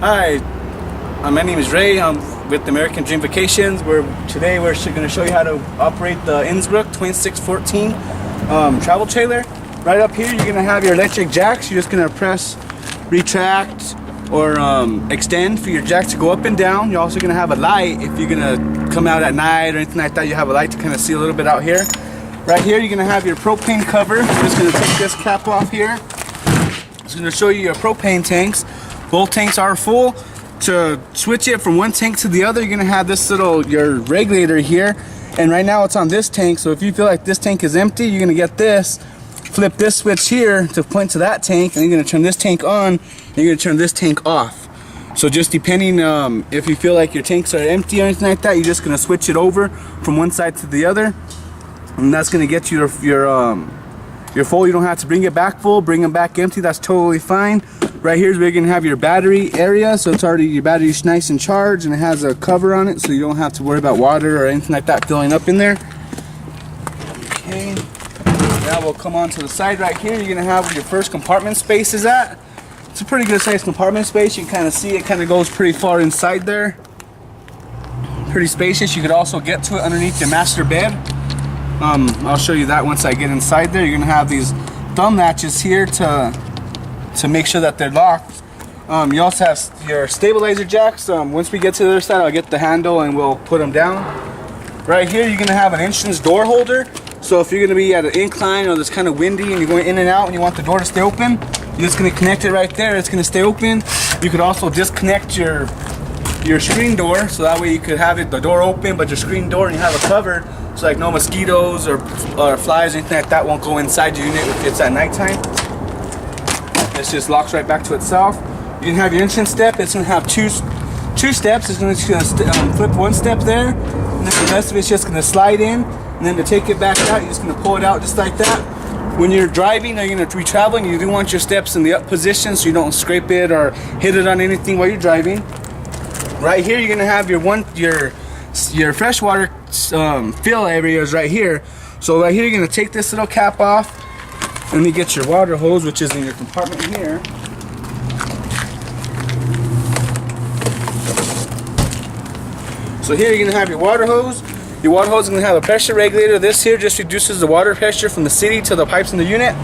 Hi, my name is Ray. I'm with American Dream Vacations. Today we're going to show you how to operate the Innsbruck 2614 travel trailer. Right up here, you're going to have your electric jacks. You're just going to press retract or extend for your jack to go up and down. You're also going to have a light if you're going to come out at night or anything like that. You have a light to kind of see a little bit out here. Right here, you're going to have your propane cover. I'm just going to take this cap off here. It's going to show you your propane tanks. Both tanks are full. To switch it from one tank to the other, you're gonna have this your regulator here, and right now it's on this tank. So if you feel like this tank is empty, you're gonna get this, flip this switch here to point to that tank, and you're gonna turn this tank on, and you're gonna turn this tank off. So just depending if you feel like your tanks are empty or anything like that, you're just gonna switch it over from one side to the other, and that's gonna get you your full. You don't have to bring it back full, bring them back empty. That's totally fine. Right here is where you're gonna have your battery area, so it's already, your battery's nice and charged, and it has a cover on it, so you don't have to worry about water or anything like that filling up in there. Okay, now we'll come on to the side right here. You're gonna have where your first compartment space is at. It's a pretty good sized compartment space. You can kind of see it kind of goes pretty far inside there. Pretty spacious. You could also get to it underneath your master bed. I'll show you that once I get inside there. You're gonna have these thumb latches here to make sure that they're locked. You also have your stabilizer jacks. Once we get to the other side, I'll get the handle and we'll put them down. Right here, you're gonna have an entrance door holder. So if you're gonna be at an incline or it's kind of windy and you're going in and out and you want the door to stay open, you're just gonna connect it right there. It's gonna stay open. You could also disconnect your screen door, so that way you could have the door open, but your screen door, and you have a cover, so like no mosquitoes or flies or anything like that won't go inside your unit if it's at nighttime. This just locks right back to itself. You can have your entrance step. It's going to have two steps. It's going to flip one step there, and then the rest of it's just going to slide in. And then to take it back out, you're just going to pull it out just like that. When you're driving or you're going to be traveling, you do want your steps in the up position so you don't scrape it or hit it on anything while you're driving. Right here, you're going to have your freshwater fill areas right here. So right here, you're going to take this little cap off. Let me get your water hose, which is in your compartment here. So here you're going to have your water hose. Your water hose is going to have a pressure regulator. This here just reduces the water pressure from the city to the pipes in the unit.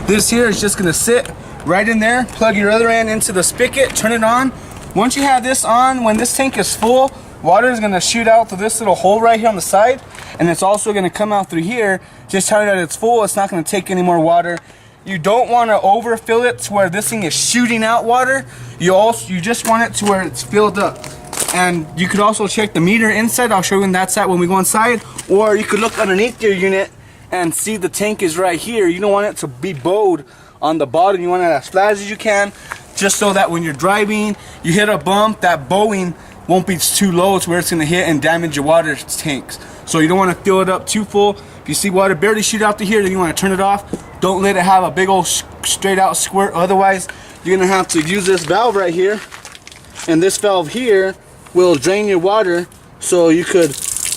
This here is just going to sit right in there. Plug your other end into the spigot, turn it on. Once you have this on, when this tank is full, water is going to shoot out through this little hole right here on the side, and it's also going to come out through here. Just tell you that it's full. It's not going to take any more water. You don't want to overfill it to where this thing is shooting out water. You just want it to where it's filled up. And you could also check the meter inside. I'll show you when that's at when we go inside. Or you could look underneath your unit and see the tank is right here. You don't want it to be bowed on the bottom. You want it as flat as you can, just so that when you're driving, you hit a bump, that bowing won't be too low to where it's going to hit and damage your water tanks. So you don't want to fill it up too full. If you see water barely shoot out to here, then you want to turn it off. Don't let it have a big old straight out squirt. Otherwise, you're going to have to use this valve right here. And this valve here will drain your water, so you could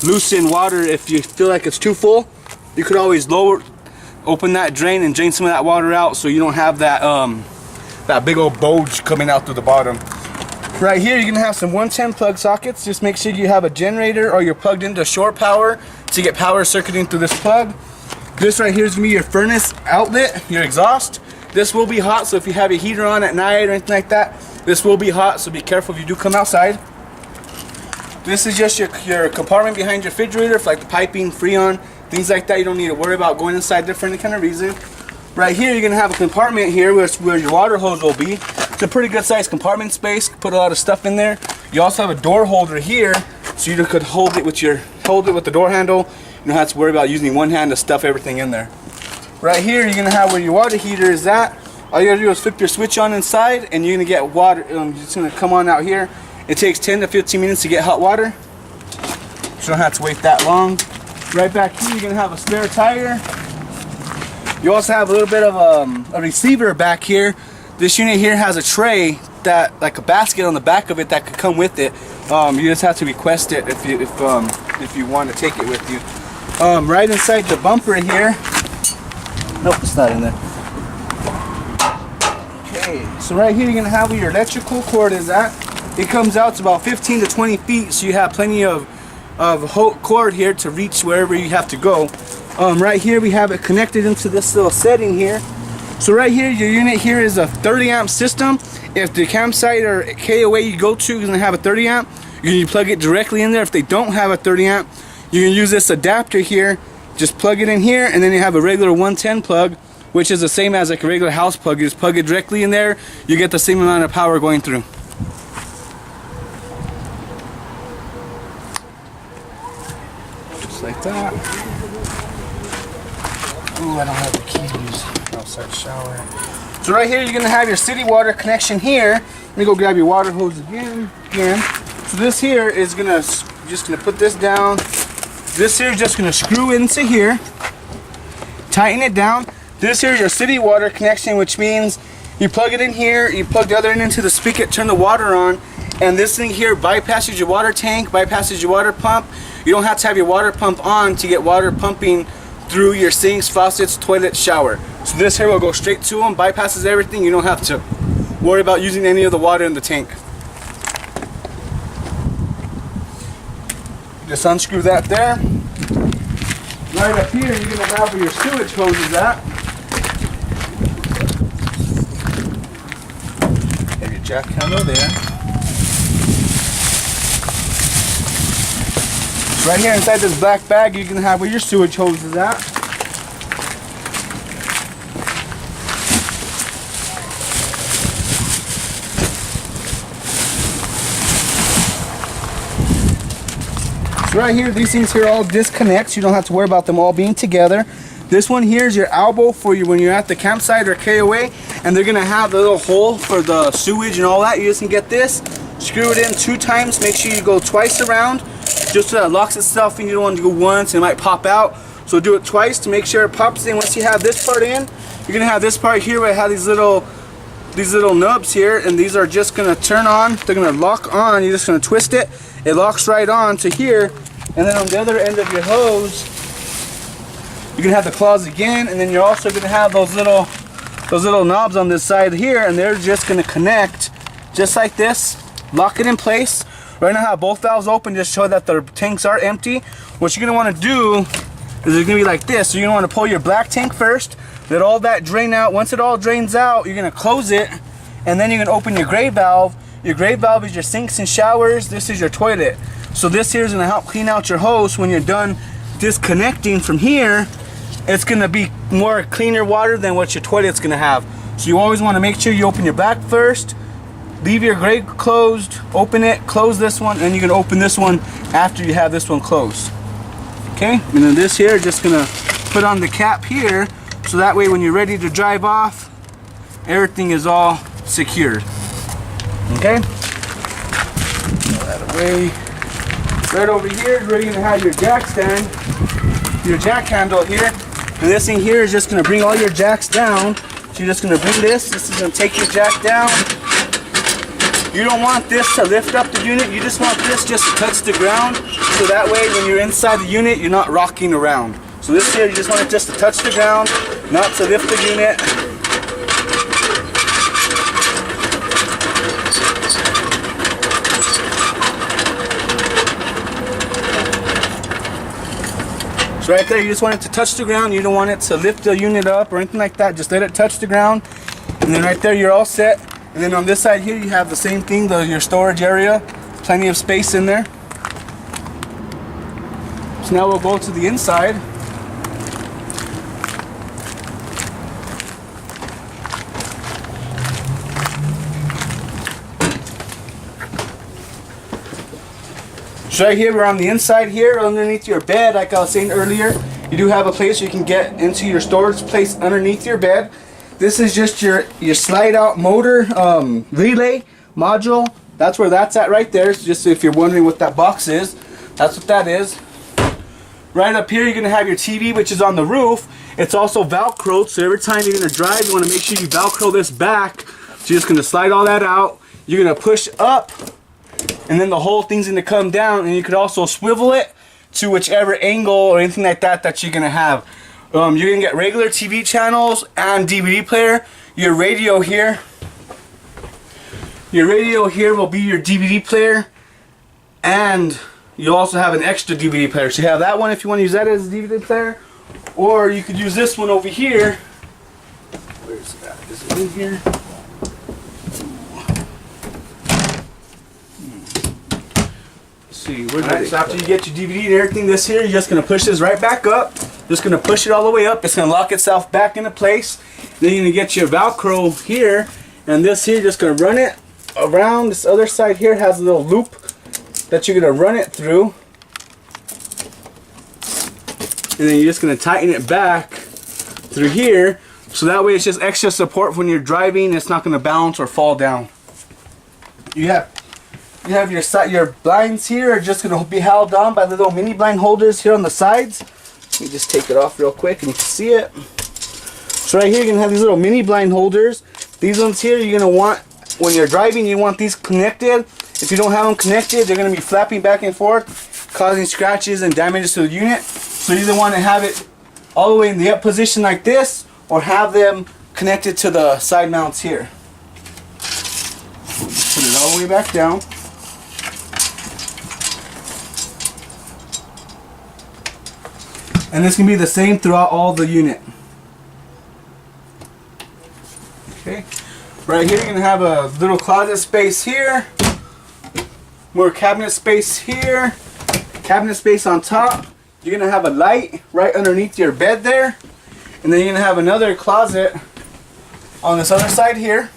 loosen water if you feel like it's too full. You could always open that drain and drain some of that water out, so you don't have that big old bulge coming out through the bottom. Right here, you're gonna have some 110 plug sockets. Just make sure you have a generator or you're plugged into shore power to get power circuiting through this plug. This right here is gonna be your furnace outlet, your exhaust. This will be hot, so if you have a heater on at night or anything like that, this will be hot, so be careful if you do come outside. This is just your compartment behind your refrigerator for like the piping, Freon, things like that. You don't need to worry about going inside there for any kind of reason. Right here, you're gonna have a compartment here where your water hose will be. It's a pretty good sized compartment space. Put a lot of stuff in there. You also have a door holder here, so you could hold it with the door handle. You don't have to worry about using one hand to stuff everything in there. Right here, you're gonna have where your water heater is at. All you gotta do is flip your switch on inside, and you're gonna get water. It's gonna come on out here. It takes 10 to 15 minutes to get hot water, so you don't have to wait that long. Right back here, you're gonna have a spare tire. You also have a little bit of a receiver back here. This unit here has a tray, like a basket on the back of it that could come with it. You just have to request it if you want to take it with you. Right inside the bumper here. Nope, it's not in there. Okay, so right here you're gonna have where your electrical cord is at. it comes out to about 15 to 20 feet, so you have plenty of cord here to reach wherever you have to go. Right here we have it connected into this little setting here. So right here, your unit here is a 30 amp system. If the campsite or KOA you go to is going to have a 30 amp, you can plug it directly in there. If they don't have a 30 amp, you can use this adapter here. Just plug it in here, and then you have a regular 110 plug, which is the same as like a regular house plug. You just plug it directly in there, you get the same amount of power going through. Just like that. Ooh, I don't have the keys. Outside shower. So right here, you're gonna have your city water connection here. Let me go grab your water hose again. So this here is just gonna put this down. This here is just gonna screw into here. Tighten it down. This here is your city water connection, which means you plug it in here, you plug the other end into the spigot, turn the water on, and this thing here bypasses your water tank, bypasses your water pump. You don't have to have your water pump on to get water pumping through your sinks, faucets, toilet, shower. So this here will go straight to them, bypasses everything. You don't have to worry about using any of the water in the tank. Just unscrew that there. Right up here, you're going to have where your sewage hose is at. Have your jack handle there. Right here inside this black bag, you can have where your sewage hose is at. So right here, these things here all disconnect. So you don't have to worry about them all being together. This one here is your elbow for you when you're at the campsite or KOA, and they're gonna have the little hole for the sewage and all that. You just can get this, screw it in 2 times. Make sure you go twice around, just so that it locks itself in. You don't want to go once and it might pop out. So do it twice to make sure it pops in. Once you have this part in, you're gonna have this part here where it has these little nubs here, and these are just gonna turn on. They're gonna lock on. You're just gonna twist it. It locks right on to here, and then on the other end of your hose, you're gonna have the claws again, and then you're also gonna have those little knobs on this side here, and they're just gonna connect just like this. Lock it in place. Right now I have both valves open, just show that the tanks are empty. What you're gonna wanna do is it's gonna be like this. So you're gonna wanna pull your black tank first, let all that drain out. Once it all drains out, you're gonna close it, and then you're gonna open your gray valve. Your gray valve is your sinks and showers. This is your toilet. So this here is gonna help clean out your hose. When you're done disconnecting from here, it's gonna be more cleaner water than what your toilet's gonna have. So you always wanna make sure you open your black first, leave your gray closed, open it, close this one, and you're gonna open this one after you have this one closed. Okay, and then this here, just gonna put on the cap here, so that way when you're ready to drive off, everything is all secured. Okay, throw that away. Right over here is where you're gonna have your jack stand, your jack handle here, and this thing here is just gonna bring all your jacks down. So you're just gonna bring this is gonna take your jack down. You don't want this to lift up the unit, you just want this just to touch the ground, so that way when you're inside the unit, you're not rocking around. So this here, you just want it just to touch the ground, not to lift the unit. So right there, you just want it to touch the ground. You don't want it to lift the unit up or anything like that. Just let it touch the ground. And then right there, you're all set. And then on this side here, you have the same thing, your storage area. Plenty of space in there. So now we'll go to the inside. So right here, we're on the inside here, underneath your bed. Like I was saying earlier, you do have a place where you can get into your storage place underneath your bed. This is just your slide out motor relay module. That's where that's at right there. So just if you're wondering what that box is, that's what that is. Right up here, you're gonna have your TV, which is on the roof. It's also Velcroed, so every time you're gonna drive, you wanna make sure you Velcro this back. So you're just gonna slide all that out. You're gonna push up, and then the whole thing's gonna come down, and you could also swivel it to whichever angle or anything like that that you're gonna have. You're gonna get regular TV channels and DVD player. Your radio here, Your radio here will be your DVD player, and you also have an extra DVD player. So you have that one if you want to use that as a DVD player, or you could use this one over here. Where's that? Is it in here? Let's see. Alright, so after you get your DVD and everything, this here, you're just going to push this right back up. Just going to push it all the way up. It's going to lock itself back into place. Then you're going to get your Velcro here, and this here, just going to run it around. This other side here has a little loop that you're going to run it through. And then you're just going to tighten it back through here. So that way it's just extra support when you're driving. It's not going to bounce or fall down. You have your blinds here are just going to be held on by the little mini blind holders here on the sides. Let me just take it off real quick and you can see it. So right here you're going to have these little mini blind holders. These ones here you're going to want, when you're driving, you want these connected. If you don't have them connected, they're going to be flapping back and forth, causing scratches and damages to the unit. So you either want to have it all the way in the up position like this, or have them connected to the side mounts here. Put it all the way back down. And this can be the same throughout all the unit. Okay. Right here you're going to have a little closet space here. More cabinet space here. Cabinet space on top. You're going to have a light right underneath your bed there. And then you're going to have another closet on this other side here.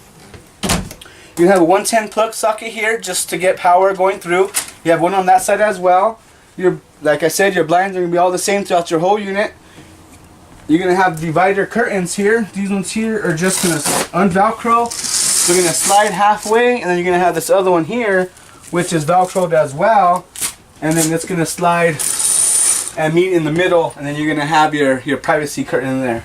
You have a 110 plug socket here just to get power going through. You have one on that side as well. Like I said, your blinds are going to be all the same throughout your whole unit. You're going to have divider curtains here. These ones here are just going to unvelcro. They're going to slide halfway, and then you're going to have this other one here, which is velcroed as well. And then it's going to slide and meet in the middle, and then you're going to have your privacy curtain in there.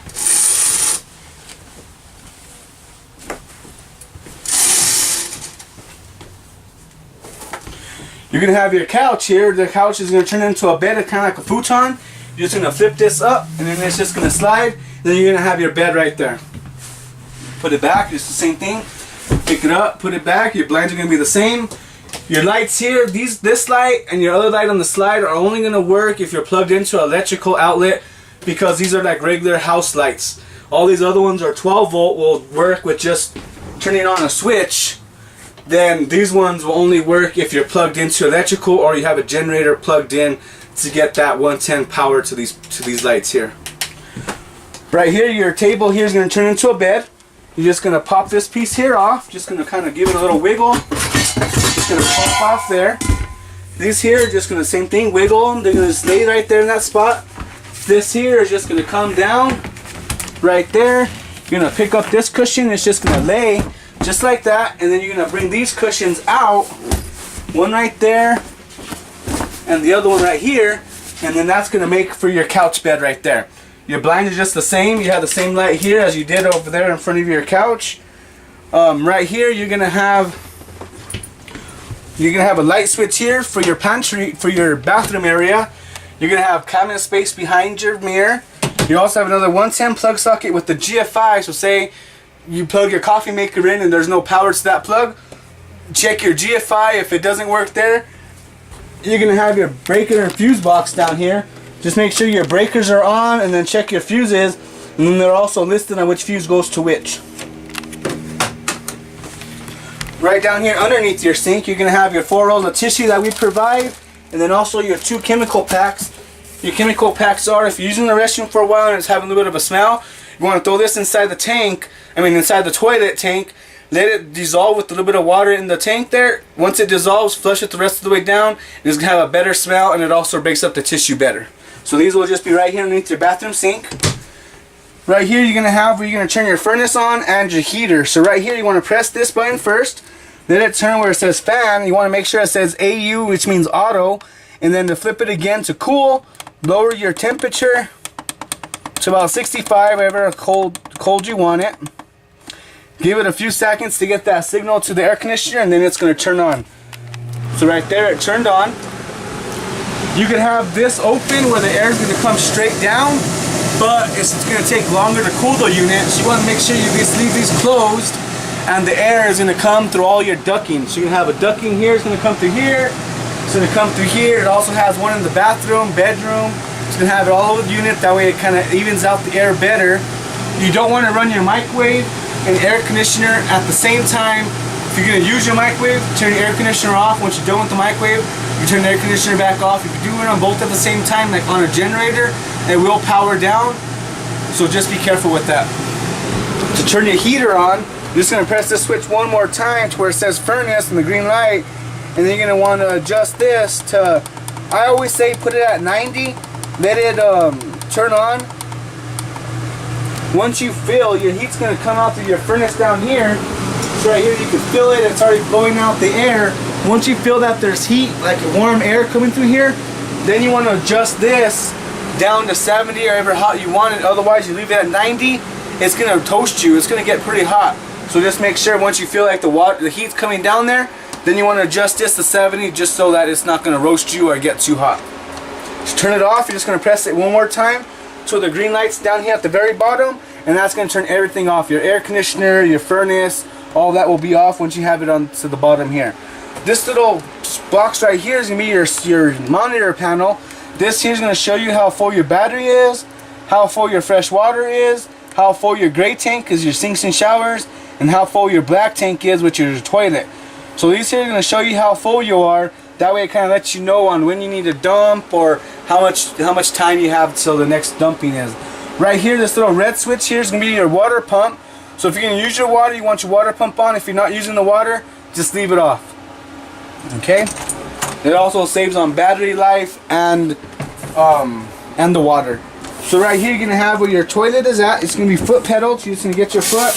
You're going to have your couch here. The couch is going to turn into a bed, kind of like a futon. You're just going to flip this up, and then it's just going to slide. Then you're going to have your bed right there. Put it back, it's the same thing. Pick it up, put it back. Your blinds are going to be the same. Your lights here, this light and your other light on the slide are only going to work if you're plugged into an electrical outlet, because these are like regular house lights. All these other ones are 12 volt, will work with just turning on a switch. Then these ones will only work if you're plugged into electrical, or you have a generator plugged in to get that 110 power to these lights here. Right here, your table here is going to turn into a bed. You're just going to pop this piece here off. Just going to kind of give it a little wiggle. Just going to pop off there. These here are just going to, same thing, wiggle them. They're going to stay right there in that spot. This here is just going to come down right there. You're going to pick up this cushion. It's just going to lay just like that, and then you're going to bring these cushions out, one right there and the other one right here, and then that's going to make for your couch bed right there. Your blinds are just the same. You have the same light here as you did over there in front of your couch. Right here you're going to have a light switch here for your pantry, for your bathroom area. You're going to have cabinet space behind your mirror. You also have another 110 plug socket with the GFI, so say you plug your coffee maker in and there's no power to that plug, check your GFI. If it doesn't work there, you're going to have your breaker and fuse box down here. Just make sure your breakers are on, and then check your fuses, and then they're also listed on which fuse goes to which. Right down here underneath your sink, you're going to have your 4 rolls of tissue that we provide, and then also your 2 chemical packs. Your chemical packs are, if you're using the restroom for a while and it's having a little bit of a smell, you want to throw this inside the tank, inside the toilet tank, let it dissolve with a little bit of water in the tank there. Once it dissolves, flush it the rest of the way down. It's going to have a better smell, and it also breaks up the tissue better. So these will just be right here underneath your bathroom sink. Right here you're going to have where you're going to turn your furnace on and your heater. So right here you want to press this button first. Let it turn where it says fan. You want to make sure it says AU, which means auto. And then to flip it again to cool, lower your temperature to about 65, whatever cold you want it. Give it a few seconds to get that signal to the air conditioner, and then it's going to turn on. So right there, it turned on. You can have this open where the air is going to come straight down, but it's going to take longer to cool the unit. So you want to make sure you just leave these closed, and the air is going to come through all your ducting. So you have a ducting here, it's going to come through here, it's going to come through here. It also has one in the bathroom, bedroom. It's going to have it all over the unit, that way it kind of evens out the air better. You don't want to run your microwave and air conditioner at the same time. If you're going to use your microwave, turn your air conditioner off. Once you're done with the microwave, you turn the air conditioner back off. If you do it on both at the same time, like on a generator, it will power down. So just be careful with that. To turn your heater on, you're just going to press this switch one more time to where it says furnace and the green light. And then you're going to want to adjust this to, I always say put it at 90. Let it turn on. Once you fill, your heat's going to come out through your furnace down here. So right here you can feel it, it's already blowing out the air. Once you feel that there's heat, like warm air coming through here, then you want to adjust this down to 70 or however hot you want it. Otherwise you leave it at 90, it's going to toast you. It's going to get pretty hot. So just make sure once you feel like the heat's coming down there, then you want to adjust this to 70 just so that it's not going to roast you or get too hot. Just turn it off. You're just going to press it one more time so the green light's down here at the very bottom, and that's going to turn everything off. Your air conditioner, your furnace, all that will be off once you have it on to the bottom here. This little box right here is going to be your monitor panel. This here is going to show you how full your battery is, how full your fresh water is, how full your gray tank is, your sinks and showers, and how full your black tank is, which is your toilet. So these here are going to show you how full you are. That way it kind of lets you know on when you need to dump or how much time you have till the next dumping is. Right here, this little red switch here is going to be your water pump. So if you're going to use your water, you want your water pump on. If you're not using the water, just leave it off. Okay? It also saves on battery life and the water. So right here you're going to have where your toilet is at. It's going to be foot pedal. So you're just going to get your foot,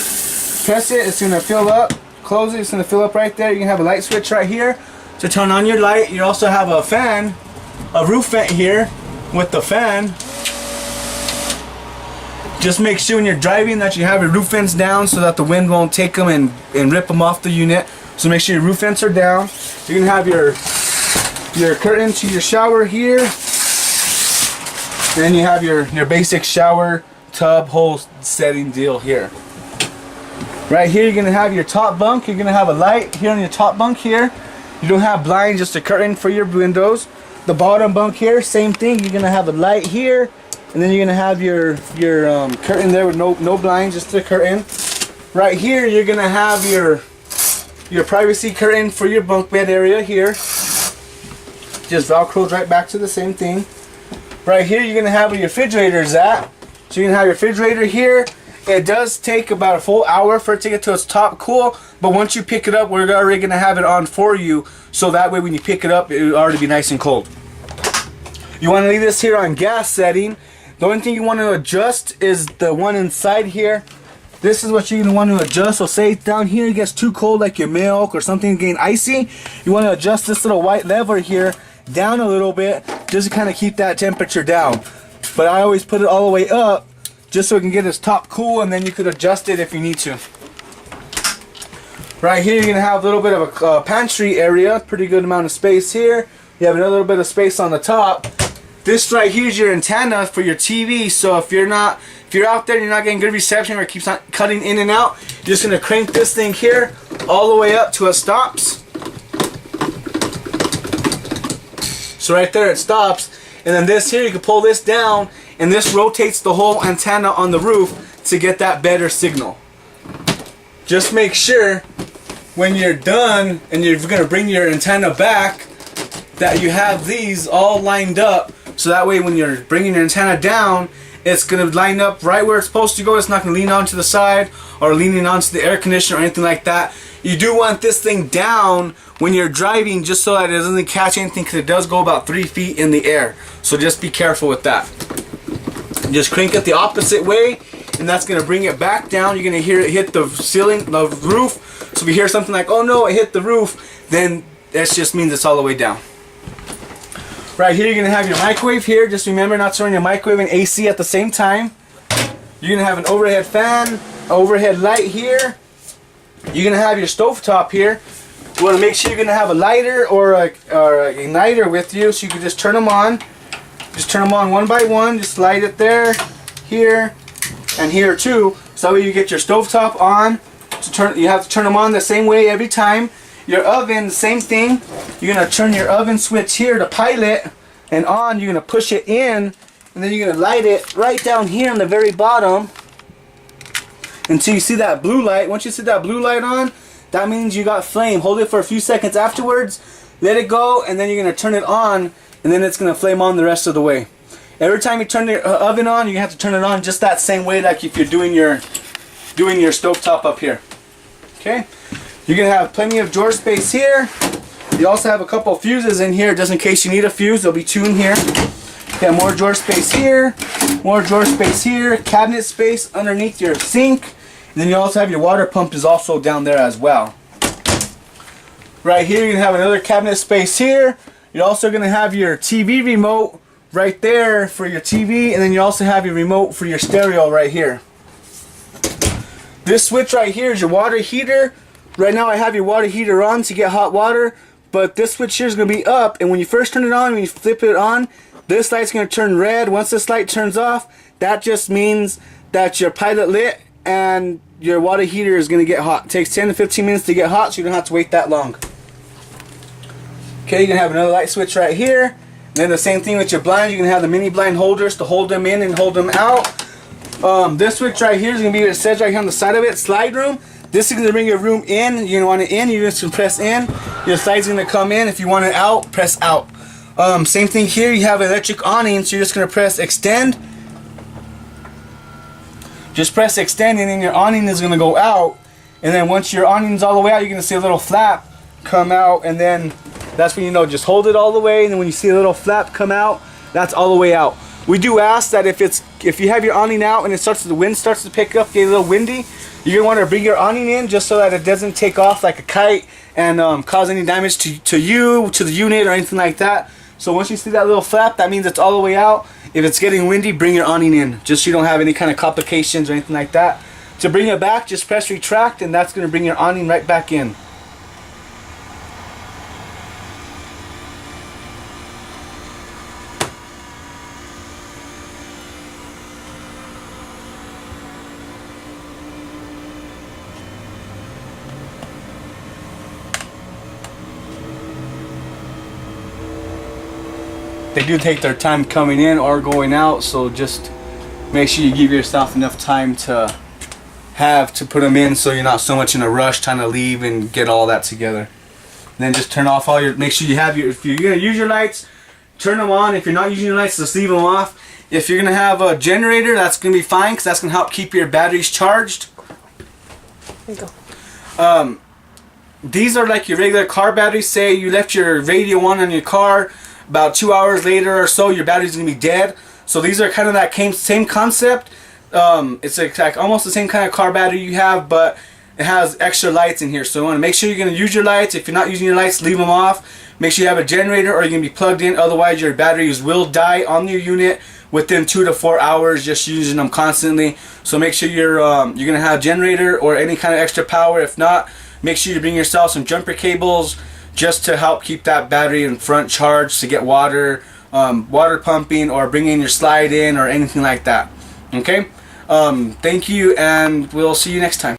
press it, it's going to fill up. Close it, it's going to fill up right there. You're going to have a light switch right here to turn on your light. You also have a fan, a roof vent here with the fan. Just make sure when you're driving that you have your roof vents down so that the wind won't take them and rip them off the unit. So make sure your roof vents are down. You're going to have your curtain to your shower here. And then you have your basic shower tub hole setting deal here. Right here you're going to have your top bunk. You're going to have a light here on your top bunk here. You don't have blinds, just a curtain for your windows. The bottom bunk here, same thing. You're going to have a light here. And then you're going to have your curtain there with no blinds, just a curtain. Right here you're going to have your privacy curtain for your bunk bed area here. Just velcros right back to the same thing. Right here you're going to have where your refrigerator is at. So you're going to have your refrigerator here. It does take about a full hour for it to get to its top cool, but once you pick it up, we're already going to have it on for you, so that way when you pick it up, it will already be nice and cold. You want to leave this here on gas setting. The only thing you want to adjust is the one inside here. This is what you're going to want to adjust. So say down here it gets too cold, like your milk or something getting icy, you want to adjust this little white lever here down a little bit just to kind of keep that temperature down. But I always put it all the way up just so it can get its top cool, and then you could adjust it if you need to. Right here you're going to have a little bit of a pantry area, pretty good amount of space here. You have another little bit of space on the top. This right here is your antenna for your TV, so if you're out there and you're not getting good reception or it keeps on cutting in and out, you're just going to crank this thing here all the way up till it stops. So right there it stops, and then this here you can pull this down, and this rotates the whole antenna on the roof to get that better signal. Just make sure when you're done and you're going to bring your antenna back that you have these all lined up, so that way when you're bringing your antenna down, it's going to line up right where it's supposed to go. It's not going to lean onto the side or leaning onto the air conditioner or anything like that. You do want this thing down when you're driving, just so that it doesn't catch anything, because it does go about 3 feet in the air. So just be careful with that. Just crank it the opposite way, and that's going to bring it back down. You're going to hear it hit the ceiling, the roof. So if you hear something like, oh no, it hit the roof, then that just means it's all the way down. Right here you're going to have your microwave here. Just remember not to run your microwave and AC at the same time. You're going to have an overhead fan, overhead light here. You're going to have your stovetop here. You want to make sure you're going to have a lighter or a igniter with you, so you can just turn them on. Just turn them on one by one. Just light it there, here, and here too. So that way you get your stovetop on. You have to turn them on the same way every time. Your oven, same thing. You're gonna turn your oven switch here to pilot and on. You're gonna push it in, and then you're gonna light it right down here on the very bottom until you see that blue light. Once you see that blue light on, that means you got flame. Hold it for a few seconds afterwards, let it go, and then you're gonna turn it on, and then it's gonna flame on the rest of the way. Every time you turn your oven on, you have to turn it on just that same way, like if you're doing your stovetop up here. Okay, you're gonna have plenty of drawer space here. You also have a couple of fuses in here, just in case you need a fuse. There'll be two in here. You have more drawer space here, more drawer space here, cabinet space underneath your sink, and then you also have your water pump is also down there as well. Right here, you're gonna have another cabinet space here. You're also gonna have your TV remote right there for your TV, and then you also have your remote for your stereo right here. This switch right here is your water heater. Right now I have your water heater on to get hot water, but this switch here is going to be up, and when you first turn it on, when you flip it on, this light's going to turn red. Once this light turns off, that just means that your pilot lit and your water heater is going to get hot. It takes 10 to 15 minutes to get hot, so you don't have to wait that long. Okay, you're going to have another light switch right here. And then the same thing with your blinds. You're going to have the mini blind holders to hold them in and hold them out. This switch right here is going to be what it says right here on the side of it, slide room. This is going to bring your room in. You want it in, you just can press in. Your slide's going to come in. If you want it out, press out. Same thing here, you have electric awning, so you're just going to press extend. Just press extend, and then your awning is going to go out. And then once your awning's all the way out, you're going to see a little flap come out, and then that's when you know, just hold it all the way, and then when you see a little flap come out, that's all the way out. We do ask that if you have your awning out and the wind starts to pick up, get a little windy, you're going to want to bring your awning in just so that it doesn't take off like a kite and cause any damage to you, to the unit, or anything like that. So once you see that little flap, that means it's all the way out. If it's getting windy, bring your awning in, just so you don't have any kind of complications or anything like that. To bring it back, just press retract, and that's going to bring your awning right back in. They do take their time coming in or going out, so just make sure you give yourself enough time to put them in, so you're not so much in a rush trying to leave and get all that together. And then just turn off all your, make sure you have your, if you're going to use your lights, turn them on. If you're not using your lights, just leave them off. If you're going to have a generator, that's going to be fine, because that's going to help keep your batteries charged. There you go. These are like your regular car batteries. Say you left your radio on your car, about 2 hours later or so, your battery's gonna be dead. So these are kind of that same concept. It's like almost the same kind of car battery you have, but it has extra lights in here. So you want to make sure you're gonna use your lights. If you're not using your lights, leave them off. Make sure you have a generator, or you're gonna be plugged in. Otherwise, your batteries will die on your unit within 2 to 4 hours just using them constantly. So make sure you're gonna have a generator or any kind of extra power. If not, make sure you bring yourself some jumper cables, just to help keep that battery in front charged to get water pumping, or bring in your slide in or anything like that. Okay, thank you, and we'll see you next time.